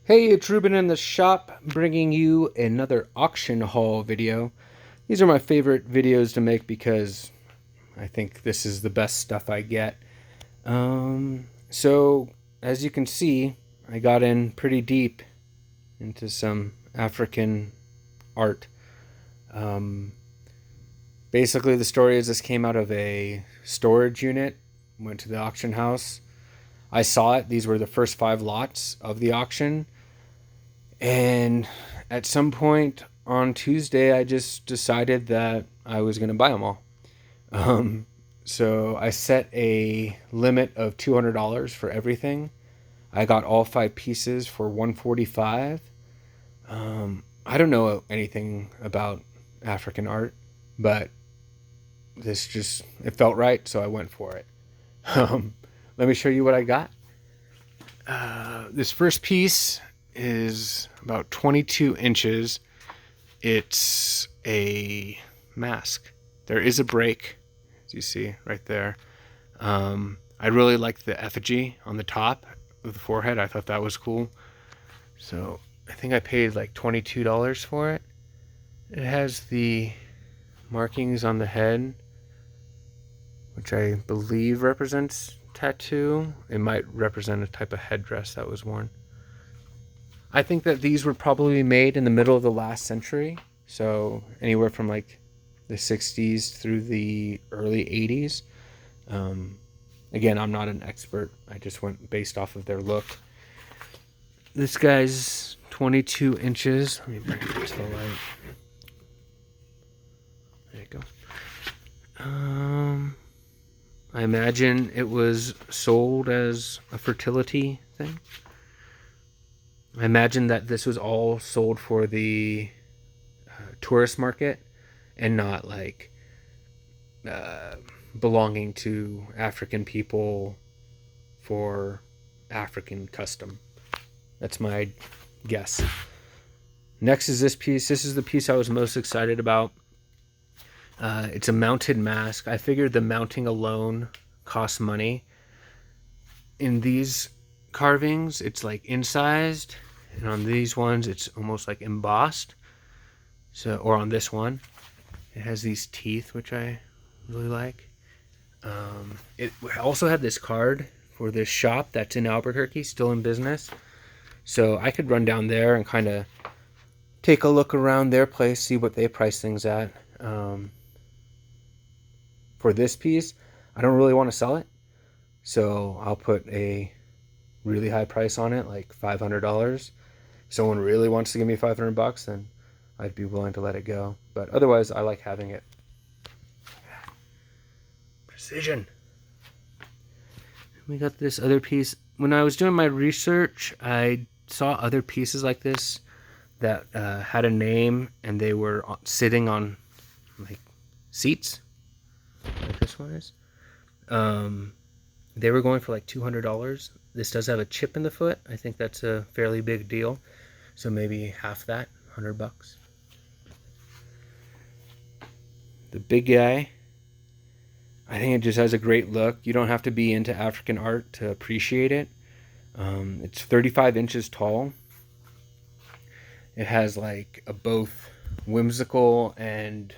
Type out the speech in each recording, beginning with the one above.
Hey, it's Ruben in the shop bringing you another auction haul video. These are my favorite videos to make because I think this is the best stuff I get. So as you can see, I got in pretty deep into some African art. Um, Basically, the story is this came out of a storage unit, went to the auction house. I saw it. These were the first 5 lots of the auction. And at some point on Tuesday, I just decided that I was going to buy them all. Um, so I set a limit of $200 for everything. I got all 5 pieces for $145. I don't know anything about African art, but it felt right, so I went for it. Um, Let me show you what I got. This first piece is about 22 inches. It's a mask. There is a break, as you see right there. I really like the effigy on the top of the forehead. I thought that was cool. So I think I paid like $22 for it. It has the markings on the head, which I believe represents tattoo. It might represent a type of headdress that was worn. I think that these were probably made in the middle of the last century, so anywhere from like the 60s through the early 80s. Again, I'm not an expert. I just went based off of their look. This guy's 22 inches. Let me bring it to the light. There you go. I imagine it was sold as a fertility thing. I imagine that this was all sold for the tourist market and not like belonging to African people for African custom. That's my guess. Next is this piece. This is the piece I was most excited about. It's a mounted mask. I figured the mounting alone costs money. In these carvings, it's like incised, and on these ones, it's almost like embossed. So, or on this one, it has these teeth, which I really like. It also had this card for this shop that's in Albuquerque, still in business. So I could run down there and kind of take a look around their place, see what they price things at. For this piece, I don't really want to sell it, so I'll put a really high price on it, like $500. If someone really wants to give me $500, then I'd be willing to let it go. But otherwise, I like having it. Precision. We got this other piece. When I was doing my research, I saw other pieces like this that had a name, and they were sitting on like seats, like this one is. They were going for like $200. This does have a chip in the foot. I think that's a fairly big deal. So maybe half that, $100. The big guy, I think it just has a great look. You don't have to be into African art to appreciate it. It's 35 inches tall. It has like a both whimsical and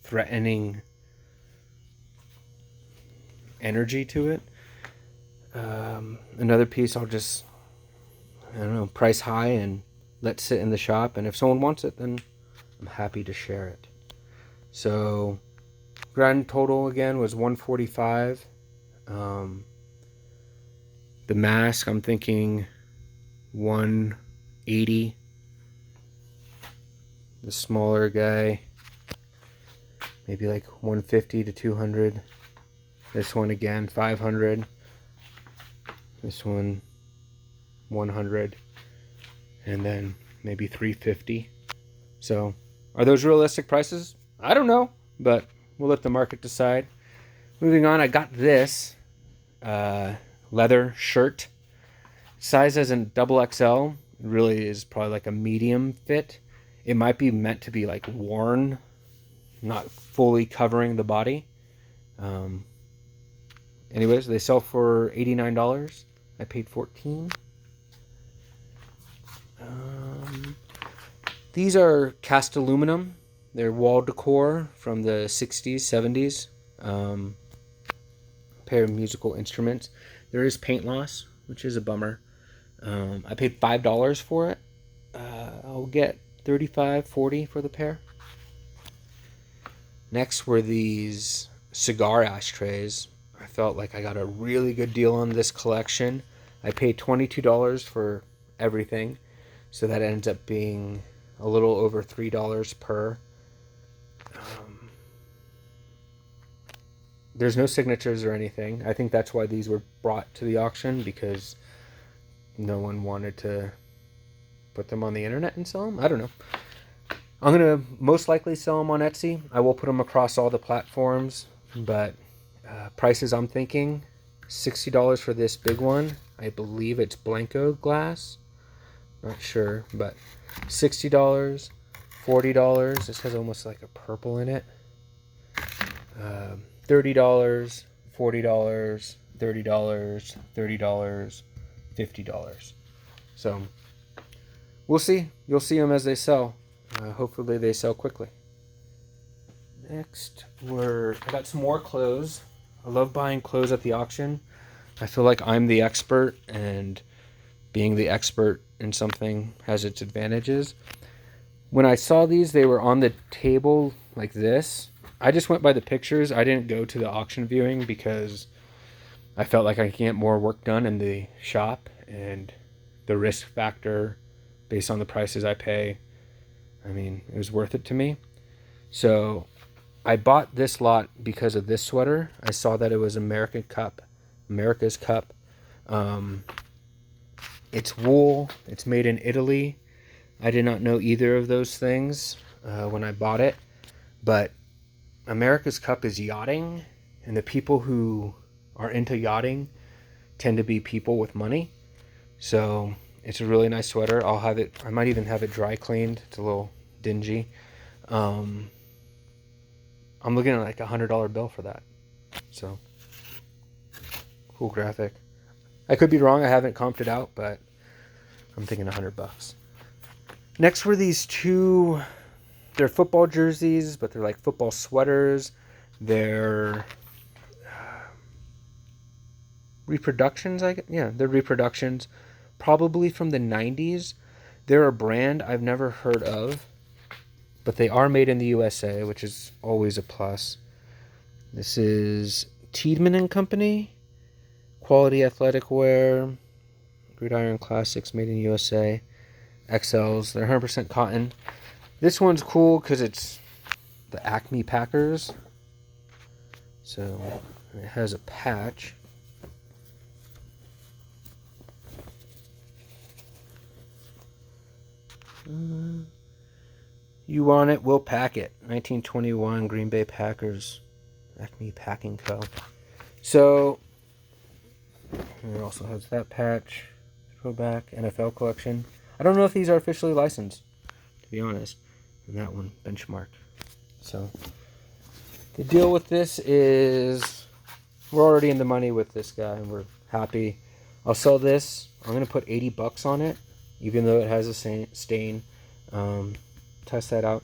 threatening energy to it. Another piece I'll just, I don't know, price high and let sit in the shop. And if someone wants it, then I'm happy to share it. So grand total again was $145. The mask, I'm thinking $180. The smaller guy, maybe like $150 to $200. This one again, $500. This one, $100. And then maybe $350. So, are those realistic prices? I don't know, but we'll let the market decide. Moving on, I got this leather shirt. Size as in XXL. It really is probably like a medium fit. It might be meant to be like worn, not fully covering the body. Anyways, they sell for $89. I paid $14. These are cast aluminum. They're wall decor from the 60s, 70s. Pair of musical instruments. There is paint loss, which is a bummer. I paid $5 for it. I'll get 35, 40 for the pair. Next were these cigar ashtrays. I felt like I got a really good deal on this collection. I paid $22 for everything, so that ends up being a little over $3 per. There's no signatures or anything. I think that's why these were brought to the auction, because no one wanted to put them on the internet and sell them. I don't know. I'm going to most likely sell them on Etsy. I will put them across all the platforms, but prices I'm thinking, $60 for this big one. I believe it's Blanco glass. Not sure, but $60, $40. This has almost like a purple in it. $30, $40, $30, $30, $50. So we'll see. You'll see them as they sell. Hopefully they sell quickly. Next, I got some more clothes. I love buying clothes at the auction. I feel like I'm the expert, and being the expert in something has its advantages. When I saw these, they were on the table like this. I just went by the pictures. I didn't go to the auction viewing because I felt like I could get more work done in the shop, and the risk factor based on the prices I pay, I mean, it was worth it to me. So I bought this lot because of this sweater. I saw that it was America's Cup. It's wool. It's made in Italy. I did not know either of those things when I bought it. But America's Cup is yachting, and the people who are into yachting tend to be people with money. So it's a really nice sweater. I'll have it. I might even have it dry cleaned. It's a little dingy. I'm looking at like $100 bill for that. So cool graphic. I could be wrong. I haven't comped it out, but I'm thinking $100. Next were these two. They're football jerseys, but they're like football sweaters. They're reproductions, they're reproductions, probably from the 90s. They're a brand I've never heard of, but they are made in the USA, which is always a plus. This is Tiedemann and Company, quality athletic wear, Gridiron Classics, made in USA, XLs. They're 100% cotton. This one's cool because it's the Acme Packers. So it has a patch. You want it, we'll pack it. 1921 Green Bay Packers, Acme Packing Co. So it also has that patch. Throwback NFL collection. I don't know if these are officially licensed, to be honest. And that one, Benchmark. So the deal with this is we're already in the money with this guy, and we're happy. I'll sell this. I'm gonna put $80 on it, even though it has a stain. Test that out.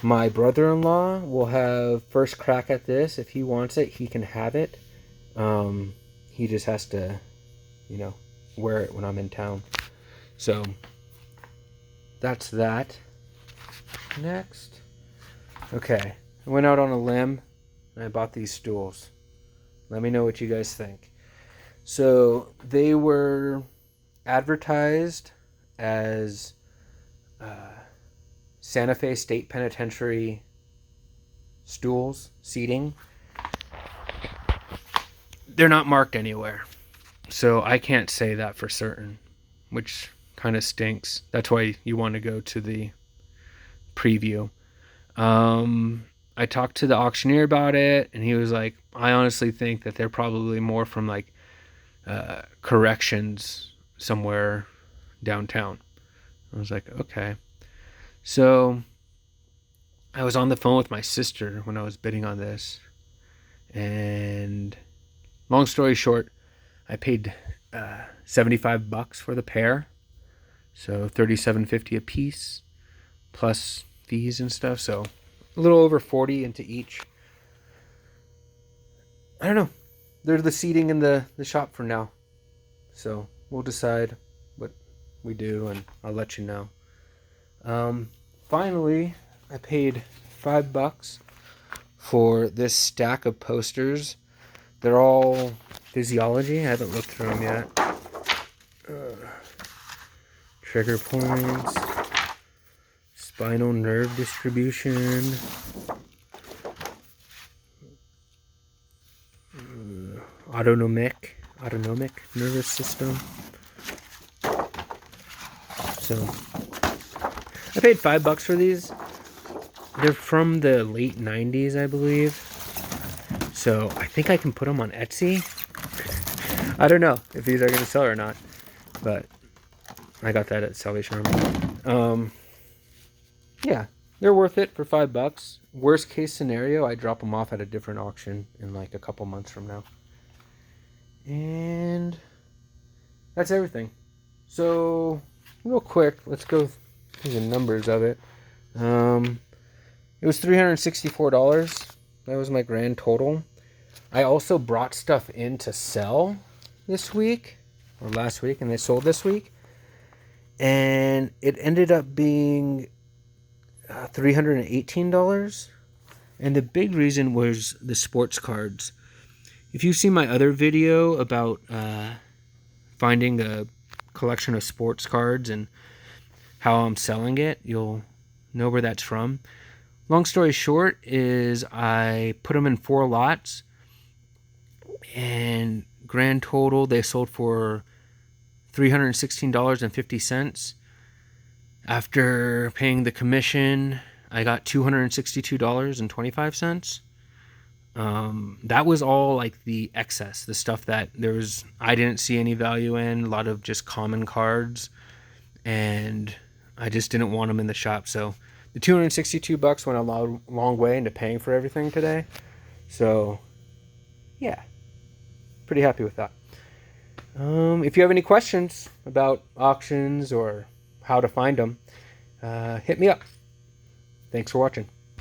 My brother-in-law will have first crack at this. If he wants it, he can have it. He just has to, wear it when I'm in town. So that's that. Next. Okay. I went out on a limb and I bought these stools. Let me know what you guys think. So they were advertised as Santa Fe State Penitentiary stools, seating. They're not marked anywhere. So I can't say that for certain, which kind of stinks. That's why you want to go to the preview. I talked to the auctioneer about it, and he was like, I honestly think that they're probably more from like corrections somewhere downtown. I was like, okay. So I was on the phone with my sister when I was bidding on this, and long story short, I paid $75 for the pair, so $37.50 a piece. plus fees and stuff. So a little over 40 into each. I don't know. They're the seating in the shop for now. So we'll decide what we do, and I'll let you know. Finally, I paid $5 for this stack of posters. They're all physiology. I haven't looked through them yet. Trigger points, spinal nerve distribution, autonomic nervous system. So I paid $5 for these. They're from the late 90s, I believe. So I think I can put them on Etsy. I don't know if these are going to sell or not, but I got that at Salvation Army. Yeah, they're worth it for $5. Worst case scenario, I drop them off at a different auction in like a couple months from now. And that's everything. So real quick, let's go through the numbers of it. It was $364. That was my grand total. I also brought stuff in to sell this week or last week, and they sold this week. And it ended up being $318. And the big reason was the sports cards. If you've seen my other video about finding a collection of sports cards and how I'm selling it, you'll know where that's from. Long story short is I put them in 4 lots, and grand total they sold for $316.50. After paying the commission, I got $262.25. That was all like the excess, the stuff that I didn't see any value in, a lot of just common cards, and I just didn't want them in the shop. So the $262 went a long way into paying for everything today. So yeah, pretty happy with that. If you have any questions about auctions or how to find them, hit me up. Thanks for watching.